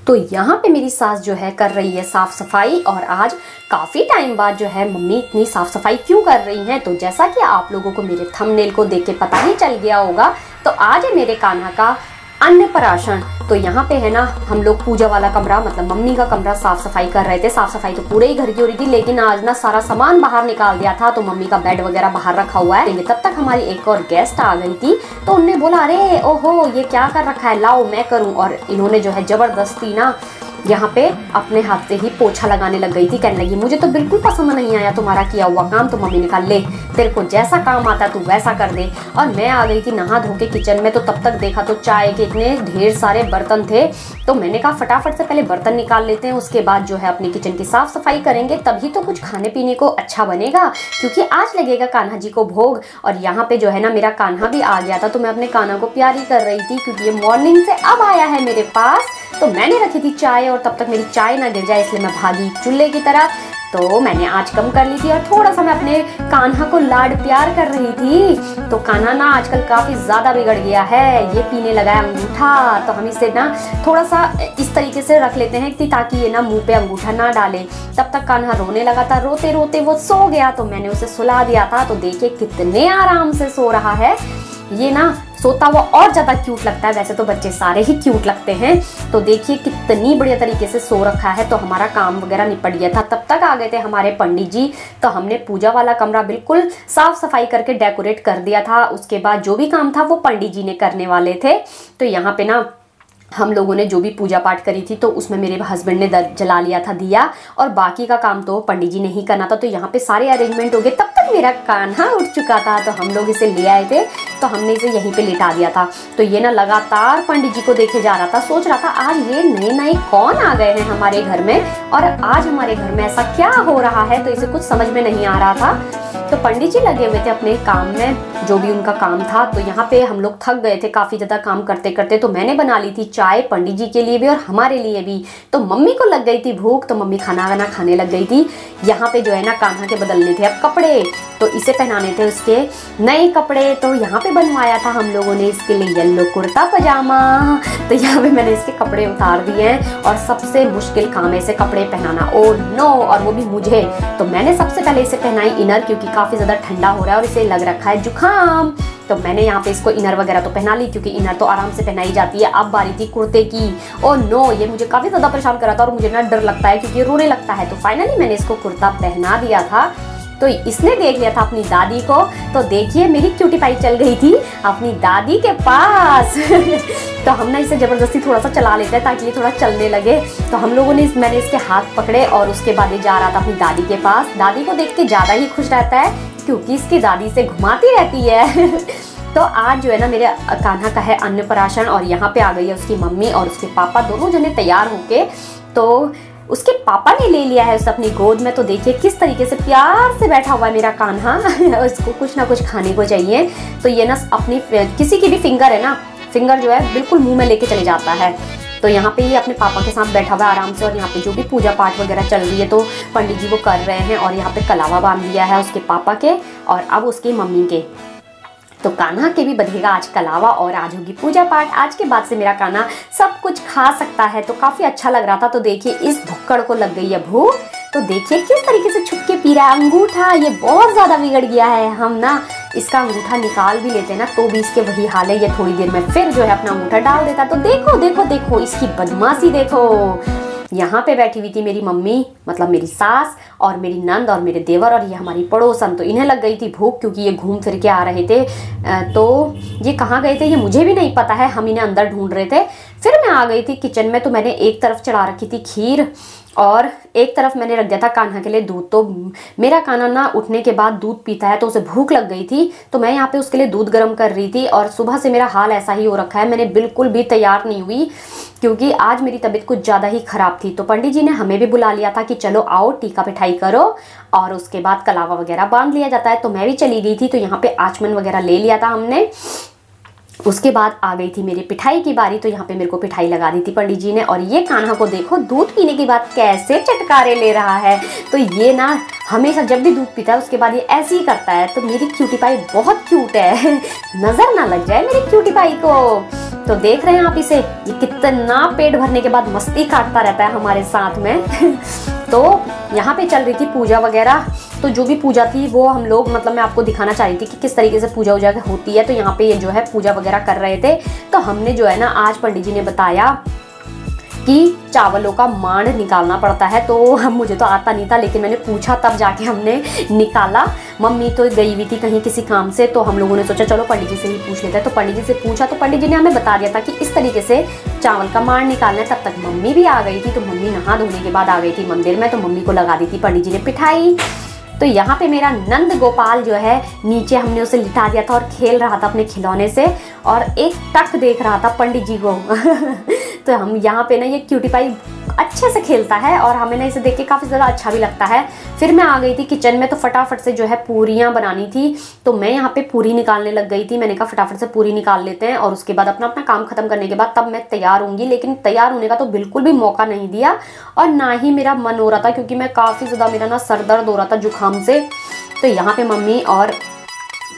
तो यहाँ पे मेरी सास जो है कर रही है साफ सफाई। और आज काफ़ी टाइम बाद जो है मम्मी इतनी साफ सफाई क्यों कर रही हैं, तो जैसा कि आप लोगों को मेरे थंबनेल को देख के पता ही चल गया होगा, तो आज है मेरे कान्हा का अन्नप्राशन। तो यहाँ पे है ना, हम लोग पूजा वाला कमरा मतलब मम्मी का कमरा साफ सफाई कर रहे थे। साफ सफाई तो पूरे ही घर की हो रही थी, लेकिन आज ना सारा सामान बाहर निकाल दिया था, तो मम्मी का बेड वगैरह बाहर रखा हुआ है। तब तक हमारी एक और गेस्ट आ गई थी, तो उनने बोला अरे ओहो ये क्या कर रखा है, लाओ मैं करूँ। और इन्होंने जो है जबरदस्ती ना यहाँ पे अपने हाथ से ही पोछा लगाने लग गई थी। कहने लगी मुझे तो बिल्कुल पसंद नहीं आया तुम्हारा किया हुआ काम। तो मम्मी ने कहा ले तेरे को जैसा काम आता तू वैसा कर दे। और मैं आ गई थी नहा धो के किचन में, तो तब तक देखा तो चाय के इतने ढेर सारे बर्तन थे। तो मैंने कहा फटाफट से पहले बर्तन निकाल लेते हैं, उसके बाद जो है अपनी किचन की साफ सफाई करेंगे, तभी तो कुछ खाने पीने को अच्छा बनेगा, क्योंकि आज लगेगा कान्हा जी को भोग। और यहाँ पे जो है ना मेरा कान्हा भी आ गया था, तो मैं अपने कान्हा को प्यारी कर रही थी, क्योंकि ये मॉर्निंग से अब आया है मेरे पास। तो मैंने रखी थी चाय, और तब तक मेरी चाय ना गिर जाए इसलिए मैं भागी चूल्हे की तरफ। तो मैंने आँच कम कर ली थी और थोड़ा सा मैं अपने कान्हा को लाड प्यार कर रही थी। तो कान्हा ना आजकल काफ़ी ज़्यादा बिगड़ गया है, ये पीने लगा है अंगूठा। तो हम इसे ना थोड़ा सा इस तरीके से रख लेते हैं ताकि ये ना मुंह पे अंगूठा ना डाले। तब तक कान्हा रोने लगा था, रोते रोते वो सो गया, तो मैंने उसे सुला दिया था। तो देखिए कितने आराम से सो रहा है। ये ना सोता हुआ और ज़्यादा क्यूट लगता है, वैसे तो बच्चे सारे ही क्यूट लगते हैं। तो देखिए कितनी बढ़िया तरीके से सो रखा है। तो हमारा काम वगैरह निपट गया था, तब तक आ गए थे हमारे पंडित जी। तो हमने पूजा वाला कमरा बिल्कुल साफ सफाई करके डेकोरेट कर दिया था। उसके बाद जो भी काम था वो पंडित जी ने करने वाले थे। तो यहाँ पे ना हम लोगों ने जो भी पूजा पाठ करी थी, तो उसमें मेरे हस्बैंड ने जला लिया था दिया, और बाकी का काम तो पंडित जी ने ही करना था। तो यहाँ पे सारे अरेंजमेंट हो गए, तब तक मेरा कान्हा उठ चुका था। तो हम लोग इसे ले आए थे, तो हमने इसे यहीं पे लिटा दिया था। तो ये ना लगातार पंडित जी को देखे जा रहा था, सोच रहा था आज ये नए नए कौन आ गए हैं हमारे घर में, और आज हमारे घर में ऐसा क्या हो रहा है। तो इसे कुछ समझ में नहीं आ रहा था। तो पंडित जी लगे हुए थे अपने काम में, जो भी उनका काम था। तो यहाँ पे हम लोग थक गए थे काफ़ी ज़्यादा काम करते करते, तो मैंने बना ली थी चाय पंडित जी के लिए भी और हमारे लिए भी। तो मम्मी को लग गई थी भूख, तो मम्मी खाना वाना खाने लग गई थी। यहाँ पे जो है ना कान्हा के बदलने थे अब कपड़े, तो इसे पहनाने थे उसके नए कपड़े। तो यहाँ पे बनवाया था हम लोगों ने इसके लिए येलो कुर्ता पजामा। तो यहाँ पे मैंने इसके कपड़े उतार दिए हैं, और सबसे मुश्किल काम है इसे कपड़े पहनाना, ओ नो, और वो भी मुझे। तो मैंने सबसे पहले इसे पहनाई इनर, क्योंकि काफ़ी ज़्यादा ठंडा हो रहा है और इसे लग रखा है जुकाम। तो मैंने यहाँ पे इसको इनर वगैरह तो पहना ली, क्योंकि इनर तो आराम से पहनाई जाती है। अब बारी थी कुर्ते की। ओ नो, ये मुझे काफ़ी ज़्यादा परेशान कर रहा था और मुझे ना डर लगता है क्योंकि ये रोने लगता है। तो फाइनली मैंने इसको कुर्ता पहना दिया था। तो इसने देख लिया था अपनी दादी को। तो देखिए मेरी क्यूटी पाई चल गई थी अपनी दादी के पास। तो हम ना इसे ज़बरदस्ती थोड़ा सा चला लेते हैं ताकि ये थोड़ा चलने लगे। तो हम लोगों ने मैंने इसके हाथ पकड़े, और उसके बाद ये जा रहा था अपनी दादी के पास। दादी को देख के ज़्यादा ही खुश रहता है, क्योंकि इसकी दादी से घुमाती रहती है। तो आज जो है ना मेरे कान्हा का है अन्नप्राशन, और यहाँ पे आ गई है उसकी मम्मी और उसके पापा, दोनों जने तैयार होके। तो उसके पापा ने ले लिया है उसे अपनी गोद में। तो देखिए किस तरीके से प्यार से बैठा हुआ है मेरा कान्हा। उसको कुछ ना कुछ खाने को चाहिए। तो ये ना अपनी किसी की भी फिंगर है ना, फिंगर जो है बिल्कुल मुंह में लेके चले जाता है। तो यहाँ पे ये अपने पापा के साथ बैठा हुआ है आराम से, और यहाँ पे जो भी पूजा पाठ वगैरह चल रही है तो पंडित जी वो कर रहे हैं। और यहाँ पे कलावा बांध दिया है उसके पापा के, और अब उसकी मम्मी के। तो कान्हा के भी बधेगा आज कलावा, और आज होगी पूजा पाठ। आज के बाद से मेरा कान्हा सब कुछ खा सकता है, तो काफ़ी अच्छा लग रहा था। तो देखिए इस भुक्कड़ को लग गई है भूख। तो देखिए किस तरीके से छुप के पी रहा है अंगूठा। ये बहुत ज़्यादा बिगड़ गया है। हम ना इसका अंगूठा निकाल भी लेते हैं ना, तो भी इसके वही हाल है। ये थोड़ी देर में फिर जो है अपना अंगूठा डाल देता। तो देखो देखो देखो इसकी बदमाशी देखो। यहाँ पे बैठी हुई थी मेरी मम्मी, मतलब मेरी सास, और मेरी नंद और मेरे देवर, और ये हमारी पड़ोसन। तो इन्हें लग गई थी भूख, क्योंकि ये घूम फिर के आ रहे थे। तो ये कहाँ गए थे ये मुझे भी नहीं पता है, हम इन्हें अंदर ढूंढ रहे थे। फिर मैं आ गई थी किचन में। तो मैंने एक तरफ चढ़ा रखी थी खीर, और एक तरफ मैंने रख दिया था कान्हा के लिए दूध। तो मेरा कान्हा ना उठने के बाद दूध पीता है, तो उसे भूख लग गई थी। तो मैं यहाँ पे उसके लिए दूध गर्म कर रही थी, और सुबह से मेरा हाल ऐसा ही हो रखा है। मैंने बिल्कुल भी तैयार नहीं हुई, क्योंकि आज मेरी तबीयत कुछ ज़्यादा ही ख़राब थी। तो पंडित जी ने हमें भी बुला लिया था कि चलो आओ टीका पिठाई करो, और उसके बाद कलावा वगैरह बांध लिया जाता है। तो मैं भी चली गई थी। तो यहाँ पे आचमन वगैरह ले लिया था हमने। उसके बाद आ गई थी मेरी पिठाई की बारी। तो यहाँ पे मेरे को पिठाई लगा दी थी पंडित जी ने। और ये कान्हा को देखो दूध पीने के बाद कैसे चटकारे ले रहा है। तो ये ना हमेशा जब भी दूध पीता है उसके बाद ये ऐसे ही करता है। तो मेरी क्यूटी पाई बहुत क्यूट है। नज़र ना लग जाए मेरी क्यूटी पाई को। तो देख रहे हैं आप इसे, ये कितना पेट भरने के बाद मस्ती काटता रहता है हमारे साथ में। तो यहाँ पे चल रही थी पूजा वगैरह, तो जो भी पूजा थी वो हम लोग मतलब मैं आपको दिखाना चाह रही थी कि किस तरीके से पूजा वूजा होती है। तो यहाँ पे ये जो है पूजा वगैरह कर रहे थे। तो हमने जो है ना आज पंडित जी ने बताया कि चावलों का मांड निकालना पड़ता है। तो हम मुझे तो आता नहीं था, लेकिन मैंने पूछा तब जाके हमने निकाला। मम्मी तो गई हुई थी कहीं किसी काम से, तो हम लोगों ने सोचा चलो पंडित जी से ही पूछ लेते हैं। तो पंडित जी से पूछा तो पंडित जी ने हमें बता दिया था कि इस तरीके से चावल का मांड निकालना है। तब तक मम्मी भी आ गई थी, तो मम्मी नहा धोने के बाद आ गई थी मंदिर में, तो मम्मी को लगा दी थी पंडित जी ने पिठाई। तो यहाँ पे मेरा नंद गोपाल जो है नीचे हमने उसे लिटा दिया था और खेल रहा था अपने खिलौने से, और एक टक देख रहा था पंडित जी को। तो हम यहाँ पे ना ये क्यूटी पाई अच्छे से खेलता है और हमें ना इसे देख के काफ़ी ज़्यादा अच्छा भी लगता है। फिर मैं आ गई थी किचन में, तो फटाफट से जो है पूरियाँ बनानी थी। तो मैं यहाँ पे पूरी निकालने लग गई थी। मैंने कहा फटाफट से पूरी निकाल लेते हैं और उसके बाद अपना अपना काम खत्म करने के बाद तब मैं तैयार होंगी। लेकिन तैयार होने का तो बिल्कुल भी मौका नहीं दिया और ना ही मेरा मन हो रहा था, क्योंकि मैं काफ़ी ज़्यादा मेरा ना सर दर्द हो रहा था जुकाम से। तो यहाँ पे मम्मी और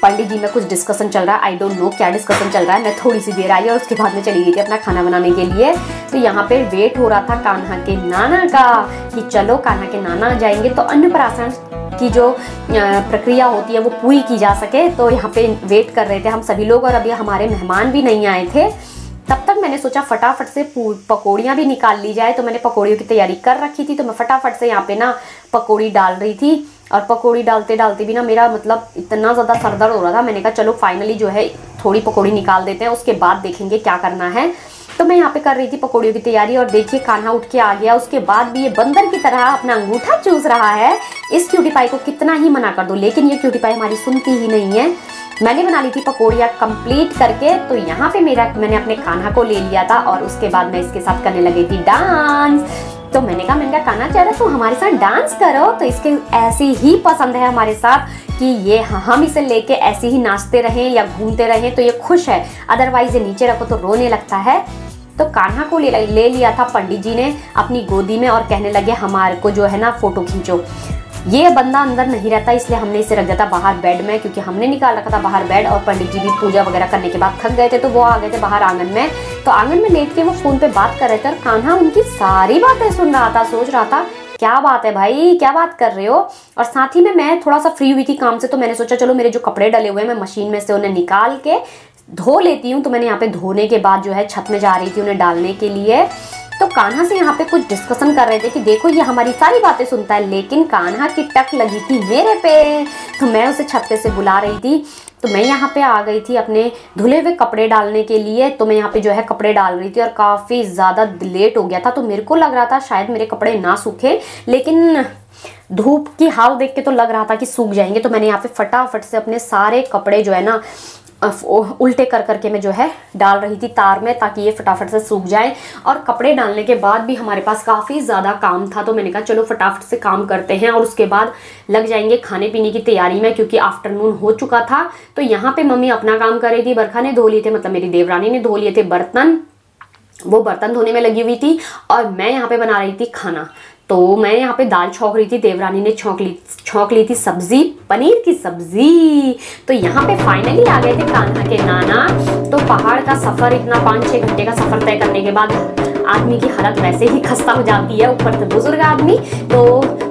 पंडित जी में कुछ डिस्कशन चल रहा है। आई डोंट नो क्या डिस्कशन चल रहा है। मैं थोड़ी सी देर आई और उसके बाद में चली गई थी अपना खाना बनाने के लिए। तो यहाँ पे वेट हो रहा था कान्हा के नाना का कि चलो कान्हा के नाना आ जाएंगे तो अन्नप्राशन की जो प्रक्रिया होती है वो पूरी की जा सके। तो यहाँ पे वेट कर रहे थे हम सभी लोग, और अभी हमारे मेहमान भी नहीं आए थे। तब तक मैंने सोचा फटाफट से पकौड़ियाँ भी निकाल ली जाए। तो मैंने पकौड़ियों की तैयारी कर रखी थी। तो मैं फटाफट से यहाँ पे ना पकौड़ी डाल रही थी, और पकौड़ी डालते डालते भी ना मेरा मतलब इतना ज़्यादा सर दर्द हो रहा था। मैंने कहा चलो फाइनली जो है थोड़ी पकौड़ी निकाल देते हैं, उसके बाद देखेंगे क्या करना है। तो मैं यहाँ पे कर रही थी पकौड़ियों की तैयारी, और देखिए कान्हा उठ के आ गया। उसके बाद भी ये बंदर की तरह अपना अंगूठा चूस रहा है। इस क्यूटी पाई को कितना ही मना कर दो, लेकिन ये क्यूटी पाई हमारी सुनती ही नहीं है। मैंने बना ली थी पकौड़ियाँ कंप्लीट करके। तो यहाँ पे मैंने अपने कान्हा को ले लिया था और उसके बाद मैं इसके साथ करने लगी थी डांस। तो मैंने कहा कान्हा चलो तुम हमारे साथ डांस करो। तो इसके ऐसी ही पसंद है हमारे साथ कि ये हम इसे लेके ऐसे ही नाचते रहें या घूमते रहें तो ये खुश है, अदरवाइज ये नीचे रखो तो रोने लगता है। तो कान्हा को ले लिया था पंडित जी ने अपनी गोदी में और कहने लगे हमारे को जो है ना फोटो खींचो। ये बंदा अंदर नहीं रहता, इसलिए हमने इसे रख दिया था बाहर बेड में, क्योंकि हमने निकाल रखा था बाहर बेड। और पंडित जी भी पूजा वगैरह करने के बाद थक गए थे, तो वो आ गए थे बाहर आंगन में। तो आंगन में लेट के वो फोन पे बात कर रहे थे और कान्हा उनकी सारी बातें सुन रहा था, सोच रहा था क्या बात है भाई, क्या बात कर रहे हो। और साथ ही में मैं थोड़ा सा फ्री हुई थी काम से, तो मैंने सोचा चलो मेरे जो कपड़े डले हुए हैं मैं मशीन में से उन्हें निकाल के धो लेती हूँ। तो मैंने यहाँ पे धोने के बाद जो है छत में जा रही थी उन्हें डालने के लिए। तो कान्हा से यहाँ पे कुछ डिस्कशन कर रहे थे कि देखो ये हमारी सारी बातें सुनता है, लेकिन कान्हा की टक लगी थी मेरे पे। तो मैं उसे छत पे से बुला रही थी। तो मैं यहाँ पे आ गई थी अपने धुले हुए कपड़े डालने के लिए। तो मैं यहाँ पे जो है कपड़े डाल रही थी और काफ़ी ज़्यादा लेट हो गया था। तो मेरे को लग रहा था शायद मेरे कपड़े ना सूखे, लेकिन धूप की हाल देख के तो लग रहा था कि सूख जाएंगे। तो मैंने यहाँ पे फटाफट से अपने सारे कपड़े जो है ना उल्टे कर करके मैं जो है डाल रही थी तार में, ताकि ये फटाफट से सूख जाए। और कपड़े डालने के बाद भी हमारे पास काफ़ी ज़्यादा काम था, तो मैंने कहा चलो फटाफट से काम करते हैं और उसके बाद लग जाएंगे खाने पीने की तैयारी में, क्योंकि आफ्टरनून हो चुका था। तो यहाँ पे मम्मी अपना काम कर रही थी, बरखा ने धो लिए थे, मतलब मेरी देवरानी ने धो लिए थे बर्तन, वो बर्तन धोने में लगी हुई थी और मैं यहाँ पे बना रही थी खाना। तो मैं यहाँ पे दाल छौंक रही थी, देवरानी ने छौंक ली थी सब्जी, पनीर की सब्जी। तो यहाँ पे फाइनली आ गए थे कान्हा के नाना। तो पहाड़ का सफर, इतना 5-6 घंटे का सफर तय करने के बाद आदमी की हालत वैसे ही खस्ता हो जाती है, ऊपर से बुजुर्ग आदमी। तो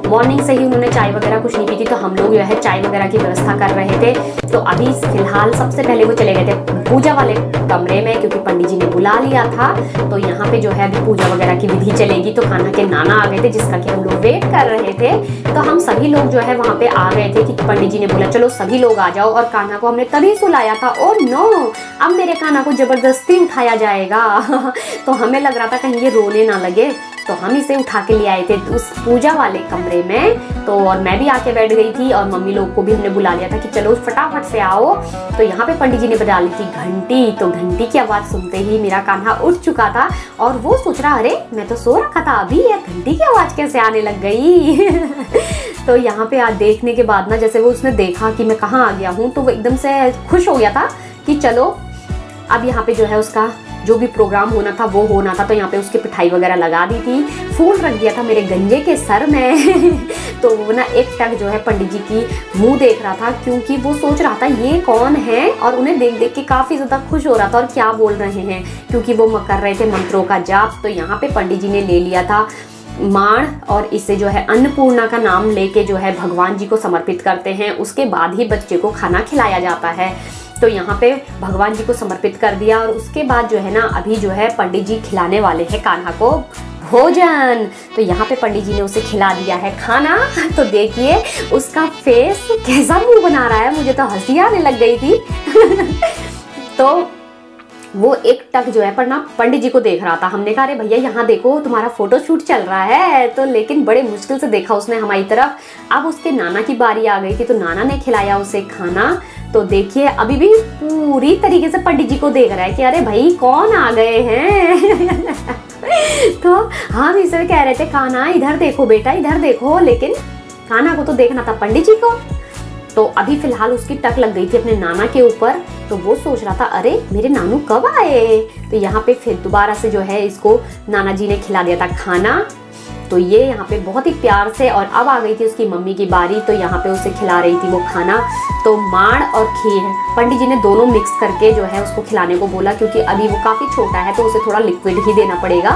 मॉर्निंग से ही उन्होंने चाय वगैरह कुछ नहीं पी थी, तो हम लोग जो है चाय वगैरह की व्यवस्था कर रहे थे। तो अभी फिलहाल सबसे पहले वो चले गए थे पूजा वाले कमरे में, क्योंकि पंडित जी ने बुला लिया था। तो यहाँ पे जो है अभी पूजा वगैरह की विधि चलेगी। तो कान्हा के नाना आ गए थे, जिसका कि हम लोग वेट कर रहे थे। तो हम सभी लोग जो है वहाँ पे आ गए थे कि पंडित जी ने बोला चलो सभी लोग आ जाओ। और कान्हा को हमने तभी सुलाया था। ओ नो, अब मेरे कान्हा को जबरदस्ती उठाया जाएगा। तो हमें लग रहा था कहीं ये रोने ना लगे, तो हम इसे उठा के ले आए थे उस पूजा वाले कमरे में। तो और मैं भी आके बैठ गई थी और मम्मी लोग को भी हमने बुला लिया था कि चलो फटाफट से आओ। तो यहाँ पे पंडित जी ने बजा ली थी घंटी। तो घंटी की आवाज़ सुनते ही मेरा कान्हा उठ चुका था और वो सोच रहा अरे मैं तो सो रखा था, अभी ये घंटी की आवाज़ कैसे आने लग गई। तो यहाँ पे आज देखने के बाद ना, जैसे वो उसने देखा कि मैं कहाँ आ गया हूँ, तो वो एकदम से खुश हो गया था कि चलो अब यहाँ पे जो है उसका जो भी प्रोग्राम होना था वो होना था। तो यहाँ पे उसकी पिठाई वगैरह लगा दी थी, फूल रख दिया था मेरे गंजे के सर में। तो वो ना एक टक जो है पंडित जी की मुंह देख रहा था, क्योंकि वो सोच रहा था ये कौन है, और उन्हें देख देख के काफी ज्यादा खुश हो रहा था और क्या बोल रहे हैं, क्योंकि वो कर रहे थे मंत्रों का जाप। तो यहाँ पे पंडित जी ने ले लिया था माण और इसे जो है अन्नपूर्णा का नाम लेके जो है भगवान जी को समर्पित करते हैं। उसके बाद ही बच्चे को खाना खिलाया जाता है। तो यहाँ पे भगवान जी को समर्पित कर दिया और उसके बाद जो है ना अभी जो है पंडित जी खिलाने वाले हैं कान्हा को भोजन। तो यहाँ पे पंडित जी ने उसे खिला दिया है खाना। तो देखिए उसका फेस कैसा मुंह बना रहा है, मुझे तो हंसी आने लग गई थी। तो वो एक टक जो है पर ना पंडित जी को देख रहा था। हमने कहा अरे भैया यहाँ देखो तुम्हारा फोटो शूट चल रहा है। तो लेकिन बड़े मुश्किल से देखा उसने हमारी तरफ। अब उसके नाना की बारी आ गई थी, तो नाना ने खिलाया उसे खाना। तो देखिए अभी भी पूरी तरीके से पंडित जी को देख रहा है कि अरे भाई कौन आ गए हैं। तो हम इसे कह रहे थे कान्हा इधर देखो बेटा इधर देखो, लेकिन कान्हा को तो देखना था पंडित जी को। तो अभी फिलहाल उसकी टक लग गई थी अपने नाना के ऊपर। तो वो सोच रहा था अरे मेरे नानू कब आए। तो यहाँ पे फिर दोबारा से जो है इसको नाना जी ने खिला दिया था खाना। तो ये यहाँ पे बहुत ही प्यार से, और अब आ गई थी उसकी मम्मी की बारी। तो यहाँ पे उसे खिला रही थी वो खाना। तो माण और खीर पंडित जी ने दोनों मिक्स करके जो है उसको खिलाने को बोला, क्योंकि अभी वो काफी छोटा है तो उसे थोड़ा लिक्विड ही देना पड़ेगा।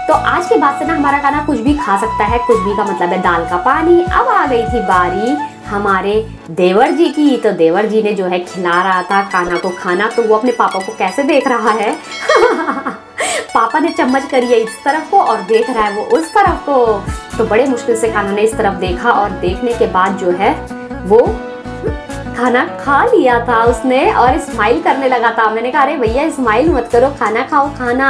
तो आज के बाद से ना हमारा खाना कुछ भी खा सकता है, कुछ भी का मतलब है दाल का पानी। अब आ गई थी बारी हमारे देवर जी की। तो देवर जी ने जो है खिला रहा था कान्हा को खाना। तो वो अपने पापा को कैसे देख रहा है। पापा ने चम्मच करी है इस तरफ को और देख रहा है वो उस तरफ को। तो बड़े मुश्किल से कान्हा ने इस तरफ देखा और देखने के बाद जो है वो खाना खा लिया था उसने और स्माइल करने लगा था। मैंने कहा अरे भैया स्माइल मत करो, खाना खाओ खाना।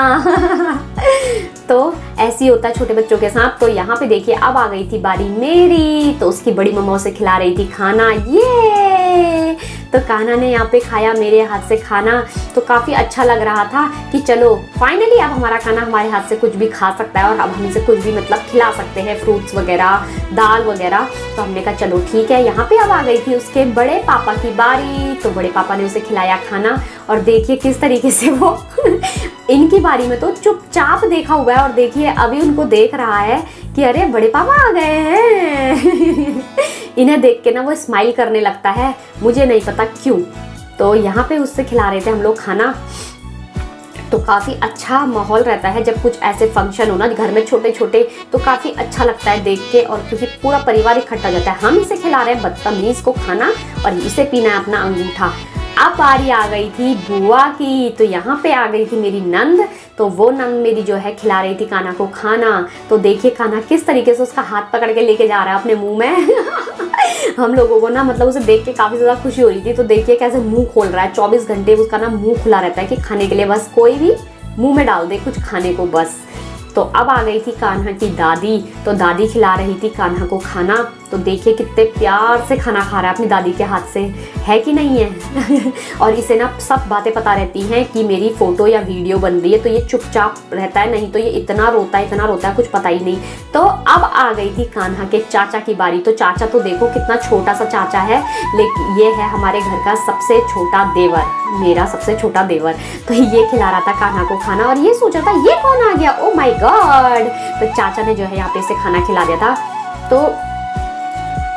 तो ऐसे ही होता है छोटे बच्चों के साथ। तो यहाँ पे देखिए अब आ गई थी बारी मेरी। तो उसकी बड़ी मम्मा उसे खिला रही थी खाना। ये तो कान्हा ने यहाँ पे खाया मेरे हाथ से खाना। तो काफी अच्छा लग रहा था कि चलो फाइनली अब हमारा खाना हमारे हाथ से कुछ भी खा सकता है और अब हम इसे कुछ भी मतलब खिला सकते हैं, फ्रूट्स वगैरह दाल वगैरह। तो हमने कहा चलो ठीक है। यहाँ पे अब आ गई थी उसके बड़े पापा की बारी। तो बड़े पापा ने उसे खिलाया खाना और देखिए किस तरीके से वो इनकी बारी में तो चुपचाप देखा हुआ है और देखिए अभी उनको देख रहा है कि अरे बड़े पापा आ गए हैं। इन्हें देख के ना वो स्माइल करने लगता है, मुझे नहीं पता क्यों। तो यहाँ पे उससे खिला रहे थे हम लोग खाना। तो काफ़ी अच्छा माहौल रहता है जब कुछ ऐसे फंक्शन हो ना घर में छोटे छोटे, तो काफ़ी अच्छा लगता है देख के। और क्योंकि पूरा परिवार इकट्ठा हो जाता है। हम इसे खिला रहे हैं बदतमीज को खाना और इसे पीना है अपना अंगूठा। अब बारी आ गई थी बुआ की। तो यहाँ पे आ गई थी मेरी नंद। तो वो नंद मेरी जो है खिला रही थी कान्हा को खाना। तो देखिए कान्हा किस तरीके से उसका हाथ पकड़ के लेके जा रहा है अपने मुंह में। हम लोगों को ना मतलब उसे देख के काफी ज्यादा खुशी हो रही थी। तो देखिए कैसे मुंह खोल रहा है, 24 घंटे उसका ना मुंह खुला रहता है कि खाने के लिए, बस कोई भी मुंह में डाल दे कुछ खाने को बस। तो अब आ गई थी कान्हा की दादी। तो दादी खिला रही थी कान्हा को खाना। तो देखिए कितने प्यार से खाना खा रहा है अपनी दादी के हाथ से, है कि नहीं है। और इसे ना सब बातें पता रहती हैं कि मेरी फोटो या वीडियो बन रही है, तो ये चुपचाप रहता है, नहीं तो ये इतना रोता है कुछ पता ही नहीं। तो अब आ गई थी कान्हा के चाचा की बारी। तो चाचा तो देखो कितना छोटा सा चाचा है, लेकिन ये है हमारे घर का सबसे छोटा देवर, मेरा सबसे छोटा देवर। तो ये खिला रहा था कान्हा को खाना और ये सोच रहा था ये कौन आ गया, ओ माय गॉड। तो चाचा ने जो है यहाँ पे इसे खाना खिला दिया था। तो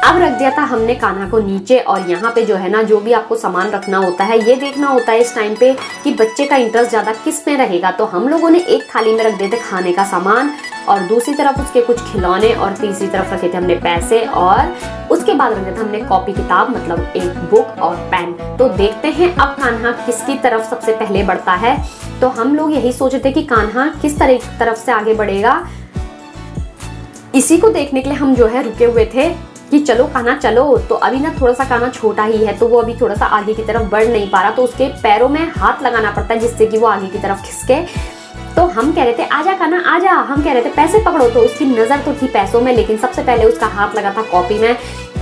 अब रख दिया था हमने कान्हा को नीचे। और यहाँ पे जो है ना जो भी आपको सामान रखना होता है ये देखना होता है इस टाइम पे कि बच्चे का इंटरेस्ट ज़्यादा किस में रहेगा। तो हम लोगों ने एक थाली में रख दिए थे खाने का सामान और दूसरी तरफ उसके कुछ खिलौने और तीसरी तरफ रखे थे हमने पैसे और उसके बाद रखे थे हमने कॉपी किताब, मतलब एक बुक और पेन। तो देखते हैं अब कान्हा किसकी तरफ सबसे पहले बढ़ता है। तो हम लोग यही सोच रहे थे कि कान्हा किस तरफ से आगे बढ़ेगा, इसी को देखने के लिए हम जो है रुके हुए थे कि चलो कान्हा चलो। तो अभी ना थोड़ा सा कान्हा छोटा ही है तो वो अभी थोड़ा सा आगे की तरफ बढ़ नहीं पा रहा। तो उसके पैरों में हाथ लगाना पड़ता है जिससे कि वो आगे की तरफ खिसके। तो हम कह रहे थे आजा कान्हा आजा, हम कह रहे थे पैसे पकड़ो। तो उसकी नज़र तो थी पैसों में, लेकिन सबसे पहले उसका हाथ लगा था कॉपी में।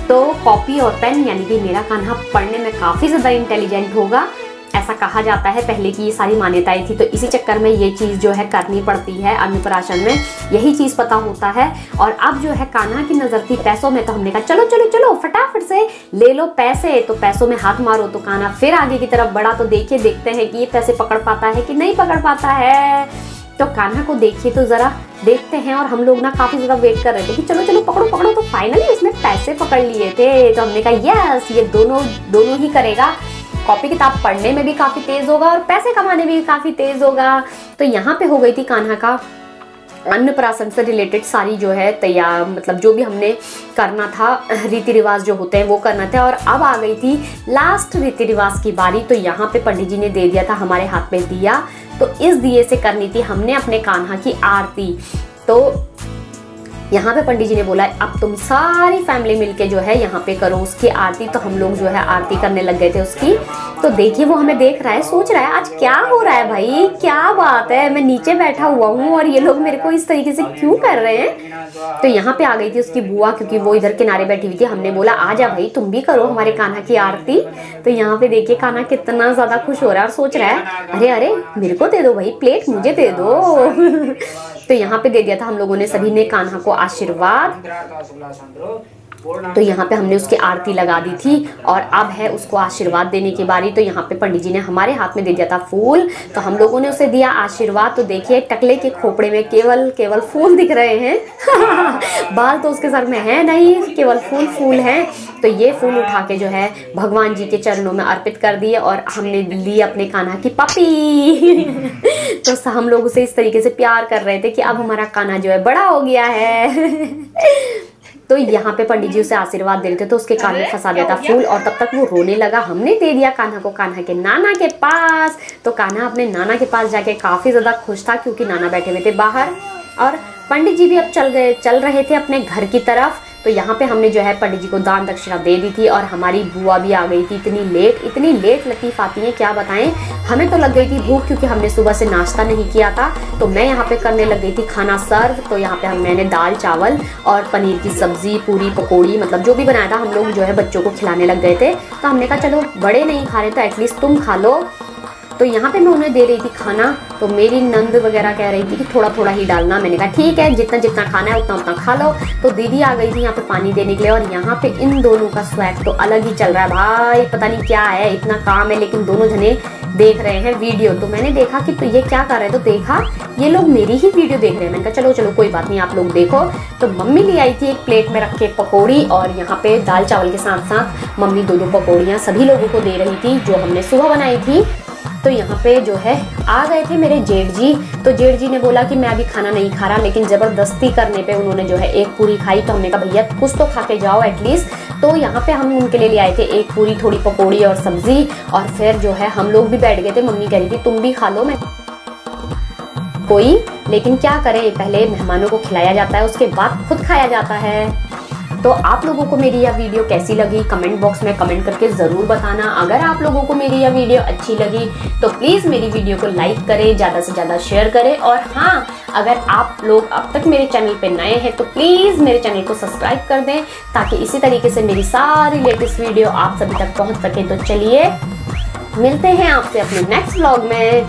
तो कॉपी और पेन, यानी कि मेरा कान्हा पढ़ने में काफ़ी ज़्यादा इंटेलिजेंट होगा, ऐसा कहा जाता है। पहले की ये सारी मान्यताएं थी, तो इसी चक्कर में ये चीज़ जो है करनी पड़ती है। अन्नप्राशन में यही चीज़ पता होता है। और अब जो है कान्हा की नज़र थी पैसों में, तो हमने कहा चलो चलो चलो फटाफट से ले लो पैसे। तो पैसों में हाथ मारो। तो कान्हा फिर आगे की तरफ बढ़ा। तो देखिए देखते हैं कि ये पैसे पकड़ पाता है कि नहीं पकड़ पाता है। तो तो कान्हा को देखिए तो जरा देखते हैं। और हम लोग ना काफी ज्यादा वेट कर रहे थे कि चलो चलो पकड़ो पकड़ो, तो फाइनली उसने पैसे पकड़ लिए थे। तो हमने कहा यस, ये दोनों ही करेगा, कॉपी किताब पढ़ने में भी काफी तेज होगा और पैसे कमाने में भी काफी तेज होगा। तो यहाँ पे हो गई थी कान्हा का अन्नप्राशन से रिलेटेड सारी जो है तैयार, मतलब जो भी हमने करना था, रीति रिवाज जो होते हैं वो करना था। और अब आ गई थी लास्ट रीति रिवाज की बारी। तो यहाँ पे पंडित जी ने दे दिया था हमारे हाथ में दिया, तो इस दिए से करनी थी हमने अपने कान्हा की आरती। तो यहाँ पे पंडित जी ने बोला अब तुम सारी फैमिली मिलके जो है यहाँ पे करो उसकी आरती। तो हम लोग जो है आरती करने लग गए थे उसकी। तो देखिए वो हमें देख रहा है, सोच रहा है आज क्या हो रहा है भाई, क्या बात है, मैं नीचे बैठा हुआ हूँ और ये लोग मेरे को इस तरीके से क्यों कर रहे हैं। तो यहाँ पे आ गई थी उसकी बुआ, क्योंकि वो इधर किनारे बैठी हुई थी। हमने बोला आ जा भाई तुम भी करो हमारे कान्हा की आरती। तो यहाँ पे देखिए कान्हा कितना ज्यादा खुश हो रहा है और सोच रहा है अरे अरे मेरे को दे दो भाई, प्लेट मुझे दे दो। तो यहाँ पे दे दिया था हम लोगों ने सभी ने कान्हा को आशीर्वाद। तो यहाँ पे हमने उसकी आरती लगा दी थी और अब है उसको आशीर्वाद देने की बारी। तो यहाँ पे पंडित जी ने हमारे हाथ में दे दिया था फूल, तो हम लोगों ने उसे दिया आशीर्वाद। तो देखिए टकले के खोपड़े में केवल फूल दिख रहे हैं। बाल तो उसके सर में है नहीं, केवल फूल हैं। तो ये फूल उठा के जो है भगवान जी के चरणों में अर्पित कर दिए और हमने ली अपने कान्हा की पपी। तो हम लोग उसे इस तरीके से प्यार कर रहे थे कि अब हमारा कान्हा जो है बड़ा हो गया है। तो यहाँ पे पंडित जी उसे आशीर्वाद दे रहे थे, तो उसके कान में फंसा दिया था फूल और तब तक वो रोने लगा। हमने दे दिया कान्हा को कान्हा के नाना के पास। तो कान्हा अपने नाना के पास जाके काफी ज्यादा खुश था, क्योंकि नाना बैठे हुए थे बाहर और पंडित जी भी अब चल रहे थे अपने घर की तरफ। तो यहाँ पे हमने जो है पंडित जी को दान दक्षिणा दे दी थी और हमारी बुआ भी आ गई थी। इतनी लेट लतीफ आती है क्या बताएं। हमें तो लग गई थी भूख, क्योंकि हमने सुबह से नाश्ता नहीं किया था। तो मैं यहाँ पे करने लग गई थी खाना सर्व। तो यहाँ पे मैंने दाल चावल और पनीर की सब्जी, पूरी पकौड़ी, मतलब जो भी बनाया था हम लोग जो है बच्चों को खिलाने लग गए थे। तो हमने कहा चलो बड़े नहीं खा रहे तो एटलीस्ट तुम खा लो। तो यहाँ पे मैं उन्हें दे रही थी खाना। तो मेरी नंद वगैरह कह रही थी कि थोड़ा थोड़ा ही डालना। मैंने कहा ठीक है, जितना जितना खाना है उतना उतना खा लो। तो दीदी आ गई थी यहाँ पे पानी देने के लिए और यहाँ पे इन दोनों का स्वैग तो अलग ही चल रहा है भाई। पता नहीं क्या है, इतना काम है लेकिन दोनों जने देख रहे हैं वीडियो। तो मैंने देखा कि तो ये क्या कर रहे हैं, तो देखा ये लोग मेरी ही वीडियो देख रहे हैं। मैंने कहा चलो चलो कोई बात नहीं, आप लोग देखो। तो मम्मी ले आई थी एक प्लेट में रख के पकौड़ी और यहाँ पे दाल चावल के साथ साथ मम्मी दो पकौड़ियाँ सभी लोगों को दे रही थी जो हमने सुबह बनाई थी। तो यहाँ पे जो है आ गए थे मेरे जेठ जी। तो जेठ जी ने बोला कि मैं अभी खाना नहीं खा रहा, लेकिन जबरदस्ती करने पे उन्होंने जो है एक पूरी खाई। तो हमने कहा भैया कुछ तो खा के जाओ एटलीस्ट। तो यहाँ पे हम उनके लिए ले आए थे एक पूरी, थोड़ी पकौड़ी और सब्जी। और फिर जो है हम लोग भी बैठ गए थे। मम्मी कह रही थी तुम भी खा लो, मैं कोई, लेकिन क्या करें, पहले मेहमानों को खिलाया जाता है उसके बाद खुद खाया जाता है। तो आप लोगों को मेरी यह वीडियो कैसी लगी कमेंट बॉक्स में कमेंट करके ज़रूर बताना। अगर आप लोगों को मेरी यह वीडियो अच्छी लगी तो प्लीज़ मेरी वीडियो को लाइक करें, ज़्यादा से ज़्यादा शेयर करें। और हाँ, अगर आप लोग अब तक मेरे चैनल पे नए हैं तो प्लीज़ मेरे चैनल को सब्सक्राइब कर दें, ताकि इसी तरीके से मेरी सारी लेटेस्ट वीडियो आप सभी तक पहुँच सके। तो चलिए मिलते हैं आपसे अपने नेक्स्ट व्लॉग में।